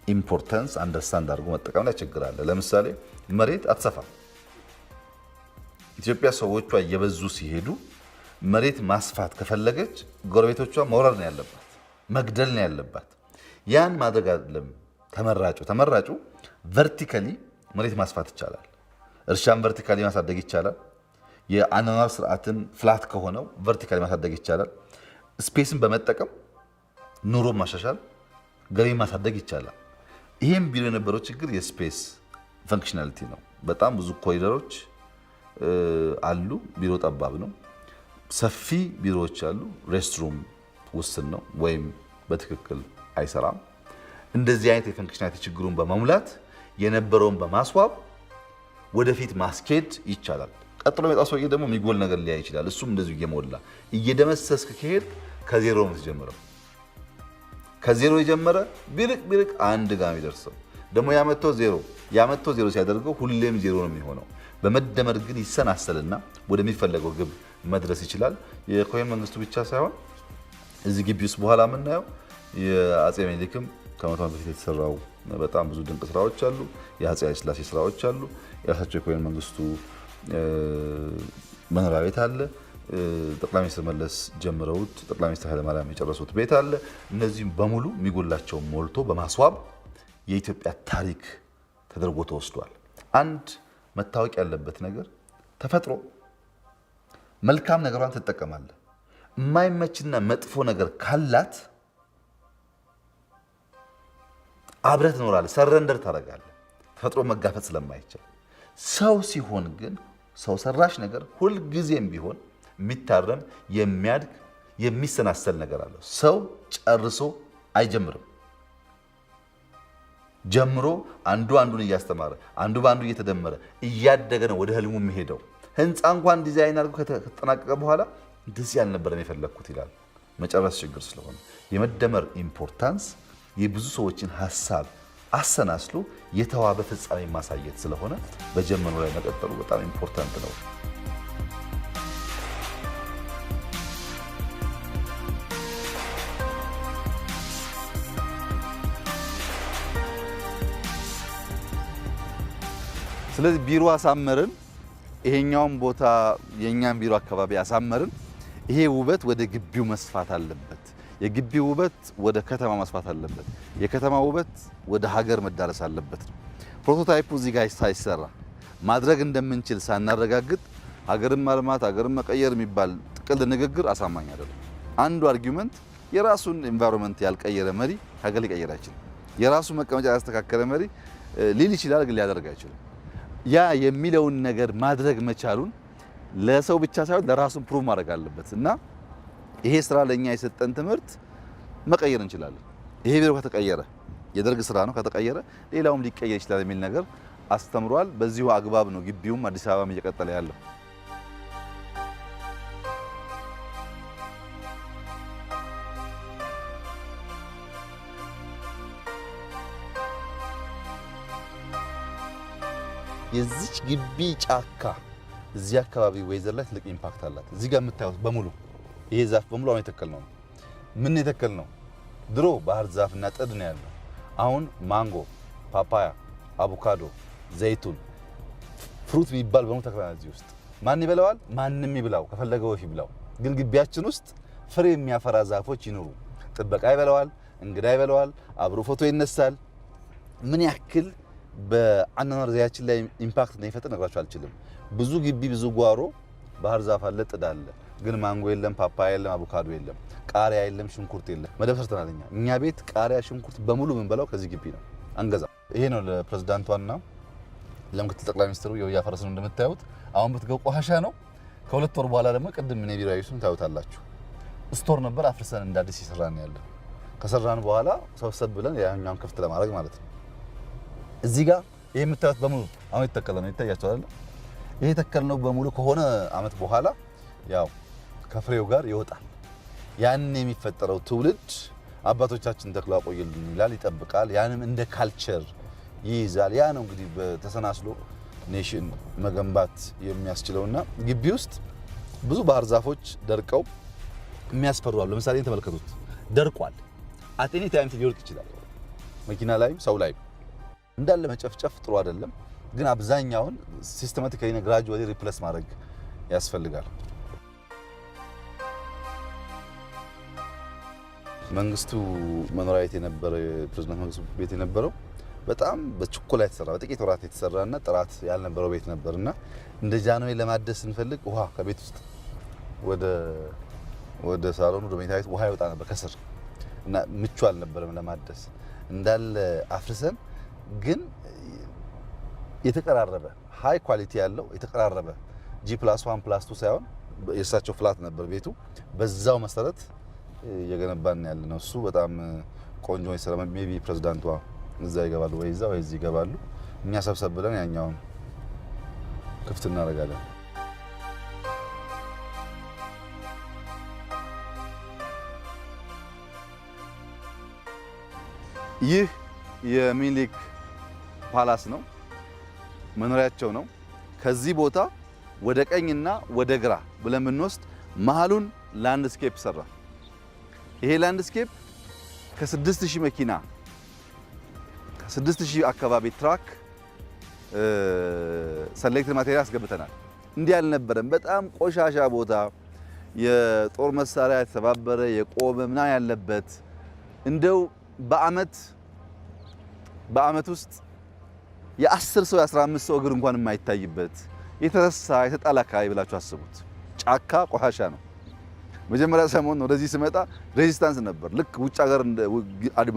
ኢምፖርታንስ አንደርስታንድ አድርጎ መጠቀም ላይ ችግር አለ። ለምሳሌ መሬት አትሰፋም። ኢትዮጵያ ሰዎቿ እየበዙ ሲሄዱ መሬት ማስፋት ከፈለገች ጎረቤቶቿ መውረር ነው ያለባት፣ መግደል ነው ያለባት። ያን ማድረግ አይደለም ተመራጩ ቨርቲካሊ መሬት ማስፋት ይቻላል። እርሻን ቨርቲካሊ ማሳደግ ይቻላል። የአኗኗር ስርዓትን ፍላት ከሆነው ቨርቲካሊ ማሳደግ ይቻላል። ስፔስን በመጠቀም ኑሮ ማሻሻል፣ ገቢ ማሳደግ ይቻላል። ይሄም ቢሮ የነበረው ችግር የስፔስ ፈንክሽናሊቲ ነው። በጣም ብዙ ኮሪደሮች አሉ። ቢሮ ጠባብ ነው። ሰፊ ቢሮዎች አሉ። ሬስትሩም ውስን ነው ወይም በትክክል አይሰራም። እንደዚህ አይነት የፈንክሽናሊቲ ችግሩን በመሙላት የነበረውን በማስዋብ ወደፊት ማስኬድ ይቻላል። ቀጥሎ የመጣው ሰውዬ ደግሞ የሚጎል ነገር ሊያይ ይችላል። እሱም እንደዚሁ እየሞላ እየደመሰስክ ከሄድ ከዜሮ ነው የምትጀምረው። ከዜሮ የጀመረ ቢርቅ አንድ ጋር የሚደርሰው ደግሞ ያመጥቶ ዜሮ ሲያደርገው ሁሌም ዜሮ ነው የሚሆነው። በመደመር ግን ይሰናሰልና ወደሚፈለገው ግብ መድረስ ይችላል። የኮሄን መንግስቱ ብቻ ሳይሆን እዚህ ግቢ ውስጥ በኋላ የምናየው የአጼ ምኒልክም ከመቶ ዓመት በፊት የተሰራው በጣም ብዙ ድንቅ ስራዎች አሉ። የአጼ ኃይለ ሥላሴ ስራዎች አሉ። የራሳቸው የኮሄን መንግስቱ መኖሪያ ቤት አለ። ጠቅላይ ሚኒስትር መለስ ጀምረውት ጠቅላይ ሚኒስትር ኃይለማርያም የጨረሱት ቤት አለ። እነዚህም በሙሉ የሚጎላቸው ሞልቶ በማስዋብ የኢትዮጵያ ታሪክ ተደርጎ ተወስዷል። አንድ መታወቅ ያለበት ነገር ተፈጥሮ መልካም ነገሯን ትጠቀማለህ። የማይመችና መጥፎ ነገር ካላት አብረህ ትኖራለህ፣ ሰረንደር ታደርጋለህ። ተፈጥሮ መጋፈጥ ስለማይቻል ሰው ሲሆን ግን ሰው ሰራሽ ነገር ሁልጊዜም ቢሆን የሚታረም የሚያድግ የሚሰናሰል ነገር አለው። ሰው ጨርሶ አይጀምርም። ጀምሮ አንዱ አንዱን እያስተማረ አንዱ በአንዱ እየተደመረ እያደገ ነው ወደ ህልሙ የሚሄደው። ህንፃ እንኳን ዲዛይን አድርጎ ከተጠናቀቀ በኋላ እንደዚህ ያልነበረም የፈለግኩት ይላል። መጨረስ ችግር ስለሆነ የመደመር ኢምፖርታንስ የብዙ ሰዎችን ሀሳብ አሰናስሎ የተዋበ ፍጻሜ ማሳየት ስለሆነ በጀመኑ ላይ መቀጠሉ በጣም ኢምፖርታንት ነው። ስለዚህ ቢሮ አሳመርን፣ ይሄኛውን ቦታ የኛን ቢሮ አካባቢ አሳመርን። ይሄ ውበት ወደ ግቢው መስፋት አለበት። የግቢው ውበት ወደ ከተማ መስፋት አለበት። የከተማ ውበት ወደ ሀገር መዳረስ አለበት። ፕሮቶታይፑ እዚህ ጋር ሳይሰራ ማድረግ እንደምንችል ሳናረጋግጥ ሀገርን ማልማት ሀገርን መቀየር የሚባል ጥቅል ንግግር አሳማኝ አይደለም። አንዱ አርጊውመንት የራሱን ኤንቫይሮንመንት ያልቀየረ መሪ ሀገር ሊቀየር አይችልም። የራሱ መቀመጫ ያስተካከለ መሪ ሊል ይችላል፣ ግን ሊያደርግ አይችልም። ያ የሚለውን ነገር ማድረግ መቻሉን ለሰው ብቻ ሳይሆን ለራሱን ፕሩቭ ማድረግ አለበት እና ይሄ ስራ ለኛ የሰጠን ትምህርት መቀየር እንችላለን። ይሄ ቢሮ ከተቀየረ የደርግ ስራ ነው፣ ከተቀየረ ሌላውም ሊቀየር ይችላል የሚል ነገር አስተምሯል። በዚሁ አግባብ ነው ግቢውም አዲስ አበባም እየቀጠለ ያለው። የዚች ግቢ ጫካ እዚህ አካባቢ ወይዘር ላይ ትልቅ ኢምፓክት አላት። እዚህ ጋር የምታዩት በሙሉ ይሄ ዛፍ በሙሉ አሁን የተከልነው ነው። ምን የተከልነው? ድሮ ባህር ዛፍና ጥድ ነው ያለው። አሁን ማንጎ፣ ፓፓያ፣ አቮካዶ፣ ዘይቱን፣ ፍሩት የሚባል በሙሉ ተክለናል እዚህ ውስጥ። ማን ይበላዋል? ማንም ይብላው፣ ከፈለገ ወፍ ይብላው። ግን ግቢያችን ውስጥ ፍሬ የሚያፈራ ዛፎች ይኑሩ። ጥበቃ ይበላዋል፣ እንግዳ ይበላዋል፣ አብሮ ፎቶ ይነሳል። ምን ያክል በአኗኗር ዘያችን ላይ ኢምፓክት እንደሚፈጥር ነግራችሁ አልችልም። ብዙ ግቢ ብዙ ጓሮ ባህር ዛፍ አለ፣ ጥድ አለ፣ ግን ማንጎ የለም፣ ፓፓያ የለም፣ አቮካዶ የለም፣ ቃሪያ የለም፣ ሽንኩርት የለም። መደብ ሰርተናል እኛ ቤት ቃሪያ፣ ሽንኩርት በሙሉ የምንበላው ከዚህ ግቢ ነው፣ አንገዛ። ይሄ ነው ለፕሬዝዳንቷና ለምክትል ጠቅላይ ሚኒስትሩ እያፈረስ ነው እንደምታዩት። አሁን ብትገቡ ቆሻሻ ነው። ከሁለት ወር በኋላ ደግሞ ቅድም እኔ ቢሮ ያዩሱን ታዩታላችሁ። ስቶር ነበር አፍርሰን እንደ አዲስ እየሰራን ያለው። ከሰራን በኋላ ሰብሰብ ብለን ያኛውን ክፍት ለማድረግ ማለት ነው። እዚህ ጋር ይሄ የምታዩት በሙሉ አሁን የተተከለ ነው፣ ይታያችኋል አይደል? ይሄ የተከልነው በሙሉ ከሆነ አመት በኋላ ያው ከፍሬው ጋር ይወጣል። ያን የሚፈጠረው ትውልድ አባቶቻችን ተክሎ አቆየልን ይላል፣ ይጠብቃል። ያንም እንደ ካልቸር ይይዛል። ያ ነው እንግዲህ በተሰናስሎ ኔሽን መገንባት የሚያስችለውና ግቢ ውስጥ ብዙ ባህር ዛፎች ደርቀው የሚያስፈሩ አሉ። ለምሳሌ ተመልከቱት፣ ደርቋል። አቴኒ ታይም ሊወድቅ ይችላል። መኪና ላይም ሰው ላይም እንዳለ መጨፍጨፍ ጥሩ አይደለም፣ ግን አብዛኛውን ሲስተማቲካሊ ግራጁዋሊ ሪፕሌስ ማድረግ ያስፈልጋል። መንግስቱ መኖሪያ ቤት የነበረ ፕሬዝዳንት መንግስቱ ቤት የነበረው በጣም በችኮላ የተሰራ በጥቂት ወራት የተሰራና ጥራት ያልነበረው ቤት ነበርና እንደ ጃንሆይ ለማደስ ስንፈልግ ውሃ ከቤት ውስጥ ወደ ሳሎን ወደ መኝታ ቤት ውሃ ይወጣ ነበር ከስር እና ምቹ አልነበረም ለማደስ እንዳለ አፍርሰን ግን የተቀራረበ ሃይ ኳሊቲ ያለው የተቀራረበ G+1+2 ሳይሆን የእሳቸው ፍላት ነበር ቤቱ በዛው መሰረት የገነባን ያለ ነው እሱ በጣም ቆንጆ ይሰራ ሜቢ ፕሬዝዳንቷ እዛ ይገባሉ ወይ እዛ ወይ እዚህ ይገባሉ እኛ ሰብሰብ ብለን ያኛውን ክፍት እናደርጋለን ይህ የሚኒሊክ ፓላስ ነው መኖሪያቸው ነው ከዚህ ቦታ ወደ ቀኝና ወደ ግራ ብለን ብንወስድ መሃሉን ላንድስኬፕ ሰራ ይሄ ላንድስኬፕ ከ6000 መኪና ከ6000 አካባቢ ትራክ ሰሌክት ማቴሪያል አስገብተናል እንዲህ አልነበረም በጣም ቆሻሻ ቦታ የጦር መሳሪያ የተባበረ የቆመ ምናምን ያለበት እንደው በአመት ውስጥ የ10 ሰው የ15 ሰው እግር እንኳን የማይታይበት የተረሳ የተጣላ አካባቢ ብላችሁ አስቡት ጫካ ቆሻሻ ነው መጀመሪያ ሰሞን ወደዚህ ስመጣ ሬዚስታንስ ነበር ልክ ውጭ ሀገር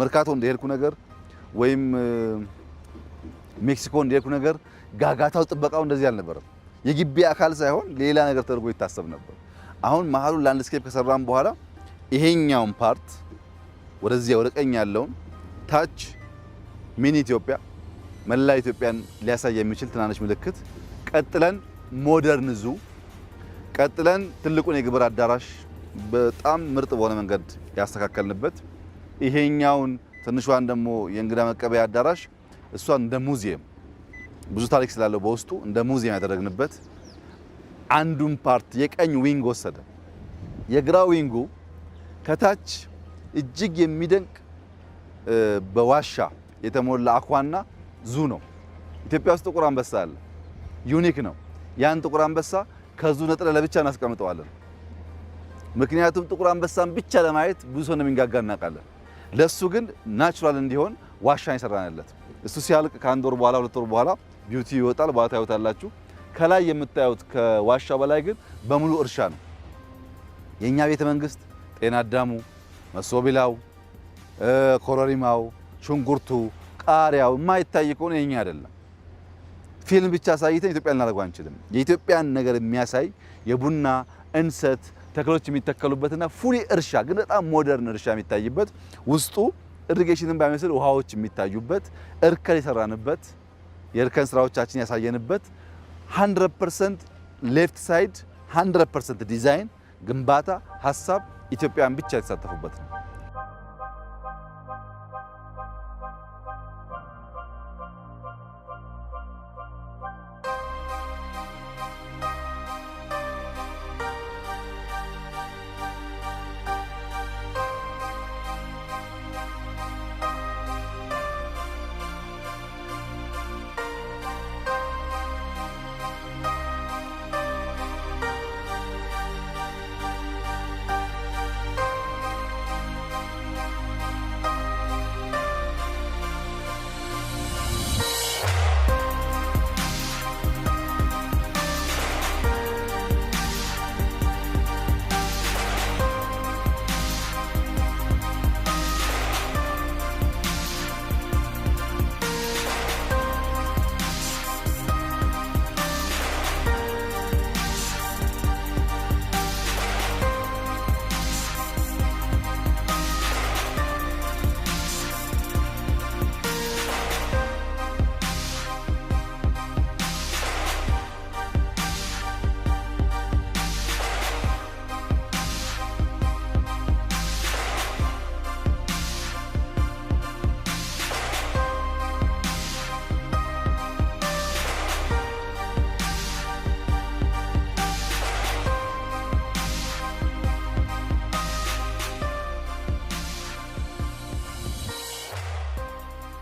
መርካቶ እንደሄድኩ ነገር ወይም ሜክሲኮ እንደሄድኩ ነገር ጋጋታው ጥበቃው እንደዚህ አልነበረም የግቢ አካል ሳይሆን ሌላ ነገር ተደርጎ ይታሰብ ነበር አሁን መሃሉን ላንድስኬፕ ከሰራን በኋላ ይሄኛውን ፓርት ወደዚህ ወደ ቀኝ ያለውን ታች ሚኒ ኢትዮጵያ መላ ኢትዮጵያን ሊያሳይ የሚችል ትናንሽ ምልክት ቀጥለን ሞደርን ዙ ቀጥለን ትልቁን የግብር አዳራሽ በጣም ምርጥ በሆነ መንገድ ያስተካከልንበት ይሄኛውን ትንሿን ደግሞ የእንግዳ መቀበያ አዳራሽ እሷን እንደ ሙዚየም ብዙ ታሪክ ስላለው በውስጡ እንደ ሙዚየም ያደረግንበት አንዱን ፓርት የቀኝ ዊንግ ወሰደ የግራ ዊንጉ ከታች እጅግ የሚደንቅ በዋሻ የተሞላ አኳና ዙ ነው ኢትዮጵያ ውስጥ ጥቁር አንበሳ አለ ዩኒክ ነው ያን ጥቁር አንበሳ ከዙ ነጥለ ለብቻ እናስቀምጠዋለን ምክንያቱም ጥቁር አንበሳን ብቻ ለማየት ብዙ ሰው እንደሚንጋጋ እናውቃለን ለሱ ግን ናቹራል እንዲሆን ዋሻን ይሰራናለት እሱ ሲያልቅ ከአንድ ወር በኋላ ሁለት ወር በኋላ ቢዩቲ ይወጣል ባታ ይወጣላችሁ ከላይ የምታዩት ከዋሻው በላይ ግን በሙሉ እርሻ ነው የኛ ቤተ መንግስት ጤና አዳሙ መሶቢላው ኮረሪማው ሽንኩርቱ ቃሪያው የማይታይ ከሆነ የኛ አይደለም ፊልም ብቻ ሳይተን ኢትዮጵያ ልናደርገው አንችልም የኢትዮጵያን ነገር የሚያሳይ የቡና እንሰት ተክሎች የሚተከሉበትና ፉሊ እርሻ ግን በጣም ሞደርን እርሻ የሚታይበት ውስጡ ኢሪጌሽንን ባይመስል ውሃዎች የሚታዩበት እርከን የሰራንበት የእርከን ስራዎቻችን ያሳየንበት 100% ሌፍት ሳይድ 100% ዲዛይን ግንባታ ሐሳብ ኢትዮጵያን ብቻ የተሳተፉበት ነው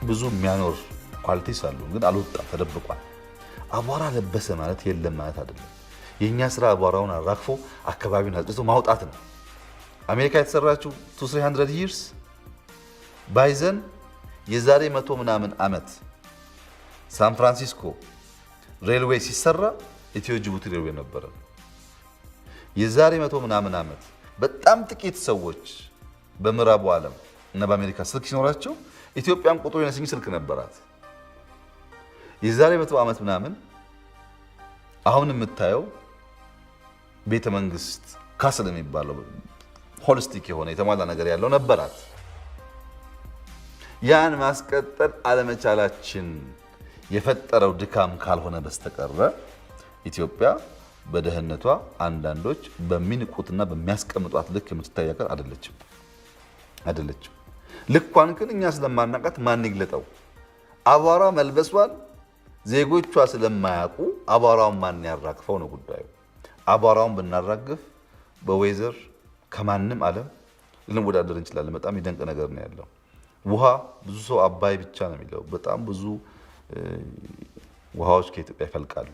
ብዙ የሚያኖር ኳሊቲስ አሉ ግን አልወጣም ተደብቋል አቧራ ለበሰ ማለት የለም ማለት አይደለም የኛ ስራ አቧራውን አራግፎ አካባቢውን አጽድቶ ማውጣት ነው አሜሪካ የተሰራችው 300 years ባይዘን የዛሬ 100 ምናምን ዓመት ሳን ፍራንሲስኮ ሬልዌይ ሲሰራ ኢትዮ ጅቡቲ ሬልዌይ ነበረ። የዛሬ 100 ምናምን ዓመት በጣም ጥቂት ሰዎች በምዕራቡ ዓለም እና በአሜሪካ ስልክ ሲኖራቸው ኢትዮጵያም ቁጥሩ የነስኝ ስልክ ነበራት። የዛሬ 100 ዓመት ምናምን አሁን የምታየው ቤተ መንግስት ካስል የሚባለው ሆሊስቲክ የሆነ የተሟላ ነገር ያለው ነበራት። ያን ማስቀጠል አለመቻላችን የፈጠረው ድካም ካልሆነ በስተቀረ ኢትዮጵያ በደህንነቷ አንዳንዶች በሚንቁትና በሚያስቀምጧት ልክ የምትታይ ሀገር አይደለችም። ልኳን ግን እኛ ስለማናቃት ማን ይግለጠው? አቧራ መልበሷን ዜጎቿ ስለማያውቁ አቧራውን ማን ያራግፈው ነው ጉዳዩ። አቧራውን ብናራግፍ በዌዘር ከማንም ዓለም ልንወዳደር እንችላለን። በጣም ይደንቅ ነገር ነው ያለው። ውሃ ብዙ ሰው አባይ ብቻ ነው የሚለው። በጣም ብዙ ውሃዎች ከኢትዮጵያ ይፈልቃሉ።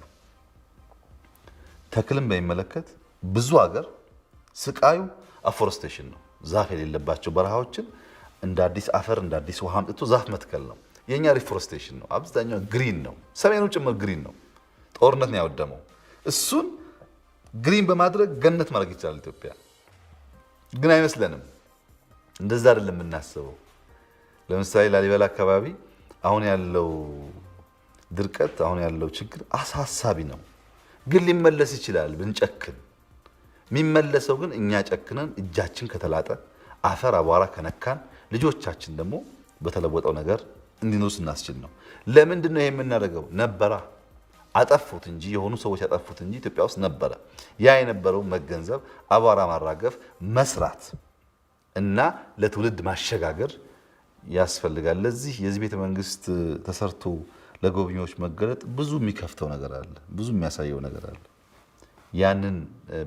ተክልን በሚመለከት ብዙ ሀገር ስቃዩ አፎረስቴሽን ነው። ዛፍ የሌለባቸው በረሃዎችን እንደ አዲስ አፈር እንደ አዲስ ውሃ አምጥቶ ዛፍ መትከል ነው። የኛ ሪፎረስቴሽን ነው። አብዛኛው ግሪን ነው። ሰሜኑ ጭምር ግሪን ነው። ጦርነት ነው ያወደመው። እሱን ግሪን በማድረግ ገነት ማድረግ ይችላል ኢትዮጵያ። ግን አይመስለንም። እንደዛ አይደለም የምናስበው። ለምሳሌ ላሊበላ አካባቢ አሁን ያለው ድርቀት፣ አሁን ያለው ችግር አሳሳቢ ነው። ግን ሊመለስ ይችላል ብንጨክን። የሚመለሰው ግን እኛ ጨክነን እጃችን ከተላጠ አፈር አቧራ ከነካን ልጆቻችን ደግሞ በተለወጠው ነገር እንዲኖሩ ስናስችል ነው። ለምንድን ነው ይሄ የምናደርገው? ነበራ አጠፉት እንጂ የሆኑ ሰዎች ያጠፉት እንጂ ኢትዮጵያ ውስጥ ነበረ። ያ የነበረው መገንዘብ፣ አቧራ ማራገፍ፣ መስራት እና ለትውልድ ማሸጋገር ያስፈልጋል። ለዚህ የዚህ ቤተ መንግስት ተሰርቶ ለጎብኚዎች መገለጥ ብዙ የሚከፍተው ነገር አለ፣ ብዙ የሚያሳየው ነገር አለ። ያንን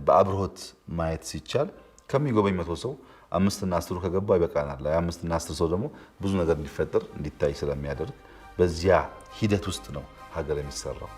በአብርሆት ማየት ሲቻል ከሚጎበኝ 100 ሰው 5 እና 10 ከገባ ይበቃናል። 5 እና 10 ሰው ደግሞ ብዙ ነገር እንዲፈጠር እንዲታይ ስለሚያደርግ በዚያ ሂደት ውስጥ ነው ሀገር የሚሰራው።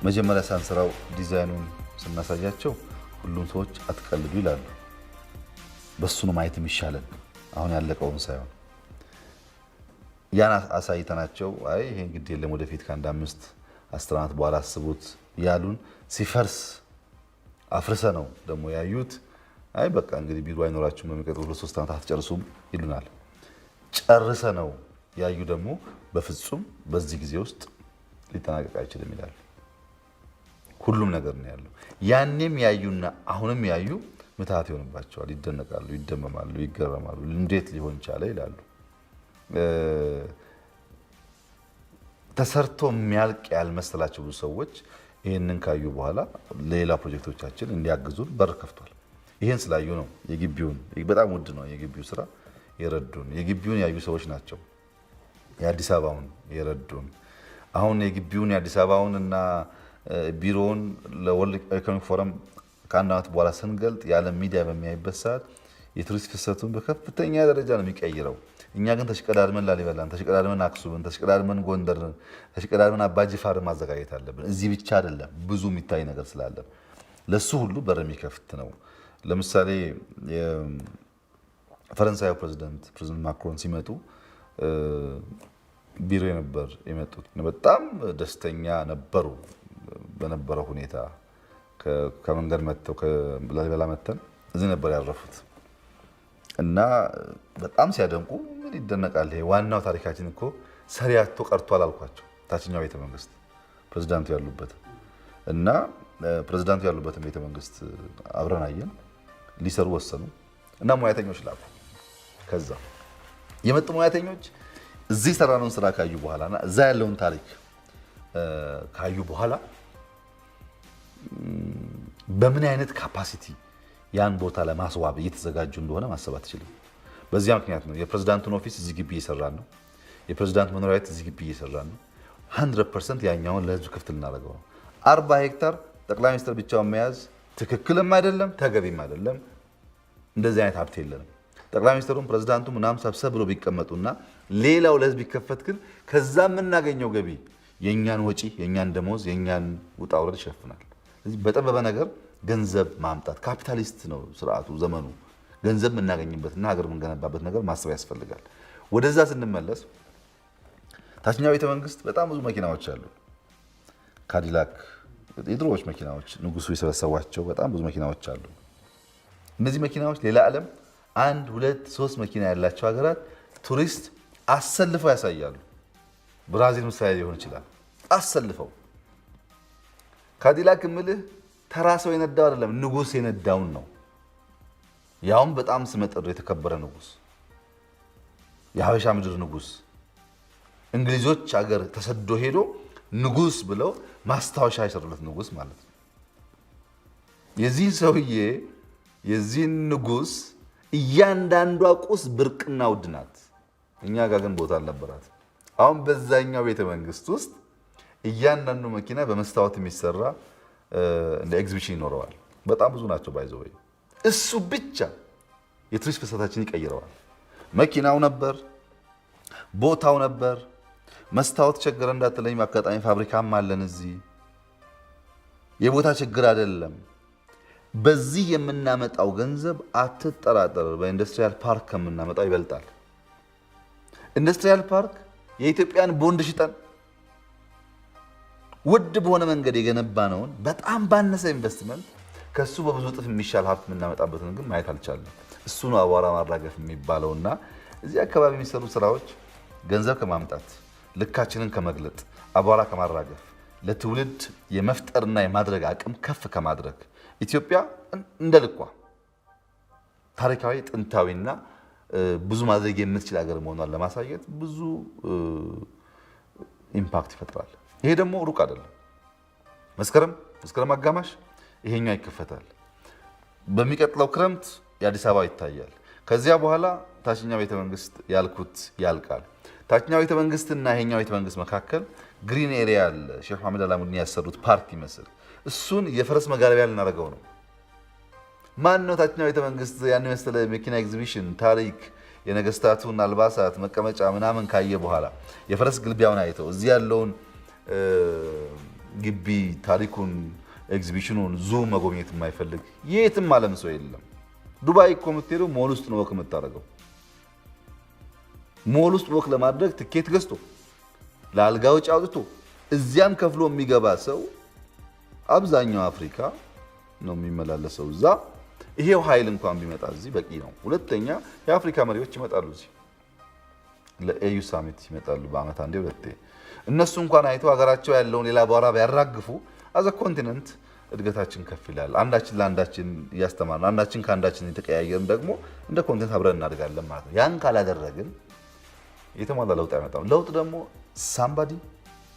መጀመሪያ ሳንሰራው ዲዛይኑን ስናሳያቸው ሁሉም ሰዎች አትቀልዱ ይላሉ። በሱ ነው ማየት የሚሻለን፣ አሁን ያለቀውን ሳይሆን። ያን አሳይተናቸው አይ ይሄ እንግዲህ የለም ወደፊት ከአንድ 5-10 ዓመት በኋላ አስቡት ያሉን፣ ሲፈርስ አፍርሰ ነው ደግሞ ያዩት። አይ በቃ እንግዲህ ቢሮ አይኖራችሁም በሚቀጥሉት 2-3 ዓመታት አትጨርሱም ይሉናል። ጨርሰ ነው ያዩ ደግሞ በፍጹም በዚህ ጊዜ ውስጥ ሊጠናቀቅ አይችልም ይላሉ። ሁሉም ነገር ነው ያለው። ያኔም ያዩና አሁንም ያዩ ምትሃት ይሆንባቸዋል፣ ይደነቃሉ፣ ይደመማሉ፣ ይገረማሉ። እንዴት ሊሆን ቻለ ይላሉ። ተሰርቶ የሚያልቅ ያልመሰላቸው ብዙ ሰዎች ይህንን ካዩ በኋላ ሌላ ፕሮጀክቶቻችን እንዲያግዙን በር ከፍቷል። ይህን ስላዩ ነው የግቢውን በጣም ውድ ነው የግቢው ስራ የረዱን። የግቢውን ያዩ ሰዎች ናቸው የአዲስ አበባውን የረዱን። አሁን የግቢውን የአዲስ አበባውን እና ቢሮውን ለወርልድ ኢኮኖሚክ ፎረም ከአንድ ዓመት በኋላ ስንገልጥ የዓለም ሚዲያ በሚያይበት ሰዓት የቱሪስት ፍሰቱን በከፍተኛ ደረጃ ነው የሚቀይረው። እኛ ግን ተሽቀዳድመን ላሊበላን፣ ተሽቀዳድመን አክሱምን፣ ተሽቀዳድመን ጎንደርን፣ ተሽቀዳድመን አባጅፋርን ማዘጋጀት አለብን። እዚህ ብቻ አይደለም፣ ብዙ የሚታይ ነገር ስላለ ለሱ ሁሉ በር የሚከፍት ነው። ለምሳሌ የፈረንሳዩ ፕሬዚደንት ማክሮን ሲመጡ ቢሮ ነበር የመጡት። በጣም ደስተኛ ነበሩ በነበረው ሁኔታ። ከመንገድ መጥተው ከላሊበላ መተን እዚህ ነበር ያረፉት እና በጣም ሲያደንቁ ምን ይደነቃል፣ ይሄ ዋናው ታሪካችን እኮ ሰሪያቶ ቀርቷል አልኳቸው። ታችኛው ቤተ መንግስት ፕሬዝዳንቱ ያሉበት እና ፕሬዝዳንቱ ያሉበትን ቤተ መንግስት አብረን አየን። ሊሰሩ ወሰኑ እና ሙያተኞች ላኩ። ከዛ የመጡ ሙያተኞች እዚህ ሰራነውን ስራ ካዩ በኋላና እዛ ያለውን ታሪክ ካዩ በኋላ በምን አይነት ካፓሲቲ ያን ቦታ ለማስዋብ እየተዘጋጁ እንደሆነ ማሰብ አትችልም። በዚያ ምክንያት ነው የፕሬዝዳንቱን ኦፊስ እዚህ ግቢ እየሰራን ነው። የፕሬዝዳንት መኖሪያ ቤት እዚህ ግቢ እየሰራን ነው። 100% ያኛውን ለህዝብ ክፍት ልናደርገው ነው። 40 ሄክታር ጠቅላይ ሚኒስትር ብቻውን መያዝ ትክክልም አይደለም ተገቢም አይደለም። እንደዚህ አይነት ሀብት የለንም። ጠቅላይ ሚኒስትሩም ፕሬዝዳንቱ ምናምን ሰብሰብ ብሎ ቢቀመጡና ሌላው ለህዝብ ቢከፈት ግን ከዛ የምናገኘው ገቢ የኛን ወጪ፣ የኛን ደሞዝ፣ የኛን ውጣ ውረድ ይሸፍናል። ስለዚህ በጠበበ ነገር ገንዘብ ማምጣት ካፒታሊስት ነው ስርዓቱ ዘመኑ። ገንዘብ የምናገኝበትና ሀገር የምንገነባበት ነገር ማሰብ ያስፈልጋል። ወደዛ ስንመለስ ታችኛው ቤተ መንግስት በጣም ብዙ መኪናዎች አሉ። ካዲላክ የድሮዎች መኪናዎች ንጉሱ የሰበሰቧቸው በጣም ብዙ መኪናዎች አሉ። እነዚህ መኪናዎች ሌላ ዓለም 1 2 3 መኪና ያላቸው ሀገራት ቱሪስት አሰልፈው ያሳያሉ። ብራዚል ምሳሌ ሊሆን ይችላል። አሰልፈው ካዲላክ ምልህ ተራ ሰው የነዳው አይደለም፣ ንጉስ የነዳውን ነው። ያውም በጣም ስመጥር የተከበረ ንጉስ፣ የሀበሻ ምድር ንጉስ። እንግሊዞች ሀገር ተሰዶ ሄዶ ንጉስ ብለው ማስታወሻ የሰሩለት ንጉስ ማለት ነው። የዚህን ሰውዬ የዚህን ንጉስ እያንዳንዷ ቁስ ብርቅና ውድ ናት። እኛ ጋር ግን ቦታ አልነበራት። አሁን በዛኛው ቤተ መንግስት ውስጥ እያንዳንዱ መኪና በመስታወት የሚሰራ እንደ ኤግዚቢሽን ይኖረዋል። በጣም ብዙ ናቸው። ባይዘው እሱ ብቻ የቱሪስት ፍሰታችን ይቀይረዋል። መኪናው ነበር፣ ቦታው ነበር። መስታወት ቸገረ እንዳትለኝ፣ አጋጣሚ ፋብሪካም አለን እዚህ። የቦታ ችግር አይደለም። በዚህ የምናመጣው ገንዘብ አትጠራጠር፣ በኢንዱስትሪያል ፓርክ ከምናመጣው ይበልጣል። ኢንዱስትሪያል ፓርክ የኢትዮጵያን ቦንድ ሽጠን ውድ በሆነ መንገድ የገነባነውን በጣም ባነሰ ኢንቨስትመንት ከሱ በብዙ እጥፍ የሚሻል ሀብት የምናመጣበትን ግን ማየት አልቻለም። እሱ ነው አቧራ ማራገፍ የሚባለውና እዚህ አካባቢ የሚሰሩ ስራዎች ገንዘብ ከማምጣት ልካችንን ከመግለጥ አቧራ ከማራገፍ ለትውልድ የመፍጠርና የማድረግ አቅም ከፍ ከማድረግ ኢትዮጵያ እንደ ልኳ ታሪካዊ ጥንታዊና ብዙ ማድረግ የምትችል ሀገር መሆኗን ለማሳየት ብዙ ኢምፓክት ይፈጥራል። ይሄ ደግሞ ሩቅ አይደለም። መስከረም አጋማሽ ይሄኛው ይከፈታል። በሚቀጥለው ክረምት የአዲስ አበባ ይታያል። ከዚያ በኋላ ታችኛው ቤተ መንግስት ያልኩት ያልቃል። ታችኛው ቤተ መንግስትና ይሄኛው ቤተ መንግስት መካከል ግሪን ኤሪያ አለ። ሼህ መሐመድ አላሙዲን ያሰሩት ፓርክ ይመስል እሱን የፈረስ መጋለቢያ ልናደርገው ነው። ማን ነው ታችኛው ቤተ መንግስት ያን መሰለ መኪና ኤግዚቢሽን፣ ታሪክ፣ የነገስታቱን አልባሳት መቀመጫ ምናምን ካየ በኋላ የፈረስ ግልቢያውን አይተው እዚህ ያለውን ግቢ ታሪኩን ኤግዚቢሽኑን ዙ መጎብኘት የማይፈልግ የትም ዓለም ሰው የለም። ዱባይ እኮ የምትሄደው ሞል ውስጥ ነው ወክ የምታደርገው። ሞል ውስጥ ወክ ለማድረግ ትኬት ገዝቶ ለአልጋ ወጪ አውጥቶ እዚያም ከፍሎ የሚገባ ሰው አብዛኛው አፍሪካ ነው የሚመላለሰው እዛ። ይሄው ኃይል እንኳን ቢመጣ እዚህ በቂ ነው። ሁለተኛ የአፍሪካ መሪዎች ይመጣሉ እዚህ ለኤዩ ሳሚት ይመጣሉ በአመት አንዴ ሁለቴ። እነሱ እንኳን አይተው ሀገራቸው ያለውን ሌላ አቧራ ቢያራግፉ አዘ ኮንቲነንት እድገታችን ከፍ ይላል። አንዳችን ለአንዳችን እያስተማርን አንዳችን ከአንዳችን የተቀያየርን ደግሞ እንደ ኮንቲነንት አብረን እናድጋለን ማለት ነው። ያን ካላደረግን የተሟላ ለውጥ አይመጣም። ለውጥ ደግሞ ሳምባዲ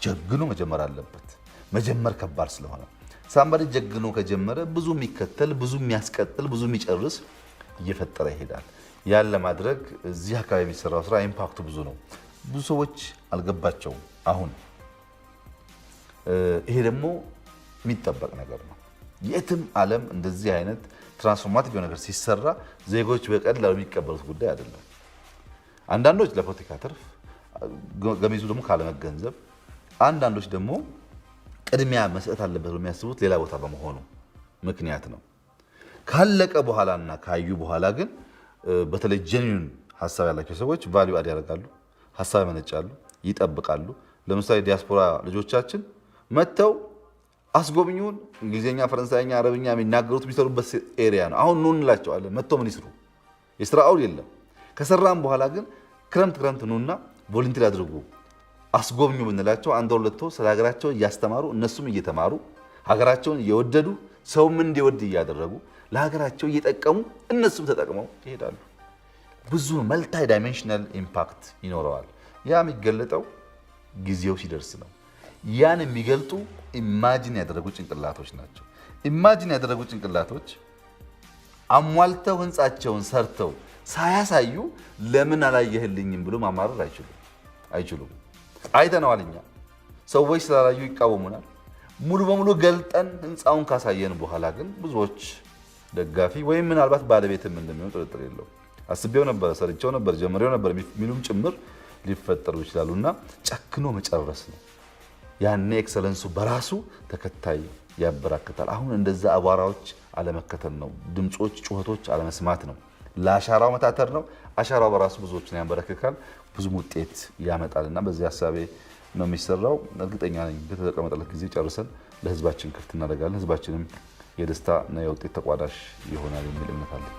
ጀግኖ መጀመር አለበት። መጀመር ከባድ ስለሆነ ሳምባዲ ጀግኖ ከጀመረ ብዙ የሚከተል ብዙ የሚያስቀጥል ብዙ የሚጨርስ እየፈጠረ ይሄዳል። ያን ለማድረግ እዚህ አካባቢ የሚሰራው ስራ ኢምፓክቱ ብዙ ነው። ብዙ ሰዎች አልገባቸውም አሁን። ይሄ ደግሞ የሚጠበቅ ነገር ነው። የትም ዓለም እንደዚህ አይነት ትራንስፎርማቲቭ ነገር ሲሰራ ዜጎች በቀላሉ የሚቀበሉት ጉዳይ አይደለም። አንዳንዶች ለፖለቲካ ትርፍ፣ ገሚሱ ደግሞ ካለመገንዘብ፣ አንዳንዶች ደግሞ ቅድሚያ መስጠት አለበት የሚያስቡት ሌላ ቦታ በመሆኑ ምክንያት ነው። ካለቀ በኋላና ካዩ በኋላ ግን በተለይ ጀኒዩን ሀሳብ ያላቸው ሰዎች ቫልዩ አድ ያደርጋሉ፣ ሀሳብ ያመነጫሉ፣ ይጠብቃሉ። ለምሳሌ ዲያስፖራ ልጆቻችን መጥተው አስጎብኙን እንግሊዝኛ፣ ፈረንሳይኛ፣ አረብኛ የሚናገሩት የሚሰሩበት ኤሪያ ነው። አሁን ኑ እንላቸዋለን። መጥተው ምን ይስሩ? የስራ አውድ የለም። ከሰራም በኋላ ግን ክረምት ኑና ቮለንቲር አድርጉ አስጎብኙ ብንላቸው አንድ ሁለት ስለ ሀገራቸው እያስተማሩ እነሱም እየተማሩ ሀገራቸውን እየወደዱ ሰውም እንዲወድ እያደረጉ ለሀገራቸው እየጠቀሙ እነሱም ተጠቅመው ይሄዳሉ። ብዙ መልታይ ዳይሜንሽናል ኢምፓክት ይኖረዋል። ያ የሚገለጠው ጊዜው ሲደርስ ነው። ያን የሚገልጡ ኢማጂን ያደረጉ ጭንቅላቶች ናቸው። ኢማጂን ያደረጉ ጭንቅላቶች አሟልተው ህንጻቸውን ሰርተው ሳያሳዩ ለምን አላየህልኝም ብሎ ማማረር አይችሉም። አይተነዋል። እኛ ሰዎች ስላላዩ ይቃወሙናል። ሙሉ በሙሉ ገልጠን ህንፃውን ካሳየን በኋላ ግን ብዙዎች ደጋፊ ወይም ምናልባት ባለቤትም እንደሚሆን ጥርጥር የለው። አስቤው ነበር፣ ሰርቼው ነበር፣ ጀምሬው ነበር የሚሉም ጭምር ሊፈጠሩ ይችላሉና ጨክኖ መጨረስ ነው። ያኔ ኤክሰለንሱ በራሱ ተከታይ ያበራክታል። አሁን እንደዛ አቧራዎች አለመከተል ነው። ድምጾች፣ ጩኸቶች አለመስማት ነው። ለአሻራው መታተር ነው። አሻራው በራሱ ብዙዎችን ያንበረክካል፣ ብዙም ውጤት ያመጣልና በዚህ ሀሳቤ ነው የሚሰራው። እርግጠኛ ነኝ በተቀመጠለት ጊዜ ጨርሰን ለህዝባችን ክፍት እናደርጋለን። ህዝባችንም የደስታ እና የውጤት ተቋዳሽ ይሆናል የሚል እምነት አለኝ።